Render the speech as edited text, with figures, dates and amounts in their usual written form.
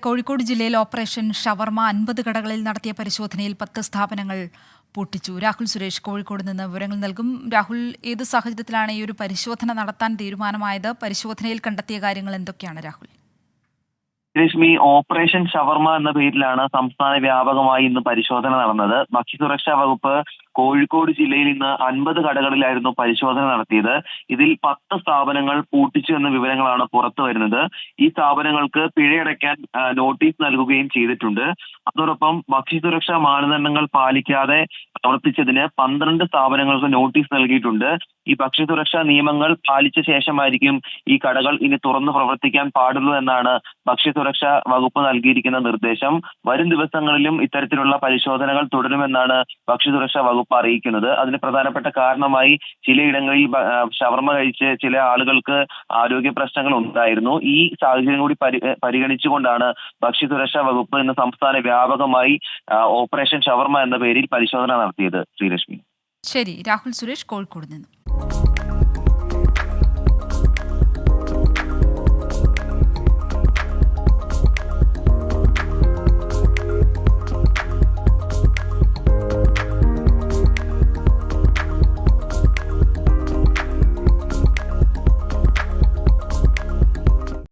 കോഴിക്കോട് ജില്ലയിൽ ഓപ്പറേഷൻ ഷവർമ 50 കടകളിൽ നടത്തിയ പരിശോധനയിൽ 10 സ്ഥാപനങ്ങൾ പൂട്ടിച്ചു. രാഹുൽ സുരേഷ് കോഴിക്കോട് നിന്ന് വിവരങ്ങൾ നൽകും. രാഹുൽ, ഏത് സാഹചര്യത്തിലാണ് ഈ ഒരു പരിശോധന നടത്താൻ തീരുമാനമായത്? പരിശോധനയിൽ കണ്ടെത്തിയ കാര്യങ്ങൾ എന്തൊക്കെയാണ് രാഹുൽ? രശ്മി, ഓപ്പറേഷൻ ഷവർമ എന്ന പേരിലാണ് സംസ്ഥാന വ്യാപകമായി ഇന്ന് പരിശോധന നടന്നത്. ഭക്ഷ്യസുരക്ഷാ വകുപ്പ് കോഴിക്കോട് ജില്ലയിൽ ഇന്ന് 50 കടകളിലായിരുന്നു പരിശോധന നടത്തിയത്. ഇതിൽ 10 സ്ഥാപനങ്ങൾ പൂട്ടിച്ചു എന്ന വിവരങ്ങളാണ് പുറത്തു വരുന്നത്. ഈ സ്ഥാപനങ്ങൾക്ക് പിഴയടയ്ക്കാൻ നോട്ടീസ് നൽകുകയും ചെയ്തിട്ടുണ്ട്. അതോടൊപ്പം ഭക്ഷ്യസുരക്ഷാ മാനദണ്ഡങ്ങൾ പാലിക്കാതെ പ്രവർത്തിച്ചതിന് 12 സ്ഥാപനങ്ങൾക്ക് നോട്ടീസ് നൽകിയിട്ടുണ്ട്. ഈ ഭക്ഷ്യസുരക്ഷാ നിയമങ്ങൾ പാലിച്ച ശേഷമായിരിക്കും ഈ കടകൾ ഇനി തുറന്നു പ്രവർത്തിക്കാൻ പാടുള്ളൂ എന്നാണ് ഭക്ഷ്യസുരക്ഷാ വകുപ്പ് നൽകിയിരിക്കുന്ന നിർദ്ദേശം. വരും ദിവസങ്ങളിലും ഇത്തരത്തിലുള്ള പരിശോധനകൾ തുടരുമെന്നാണ് ഭക്ഷ്യസുരക്ഷാ വകുപ്പ് അറിയിക്കുന്നത്. അതിന് പ്രധാനപ്പെട്ട കാരണമായി ചിലയിടങ്ങളിൽ ഷവർമ കഴിച്ച് ചില ആളുകൾക്ക് ആരോഗ്യ പ്രശ്നങ്ങൾ ഉണ്ടായിരുന്നു. ഈ സാഹചര്യം കൂടി പരിഗണിച്ചുകൊണ്ടാണ് ഭക്ഷ്യസുരക്ഷാ വകുപ്പ് ഇന്ന് സംസ്ഥാന വ്യാപകമായി ഓപ്പറേഷൻ ഷവർമ എന്ന പേരിൽ പരിശോധന നടത്തിയത്. ശ്രീലക്ഷ്മി. ശരി, രാഹുൽ സുരേഷ് കോഴിക്കോട് നിന്നും.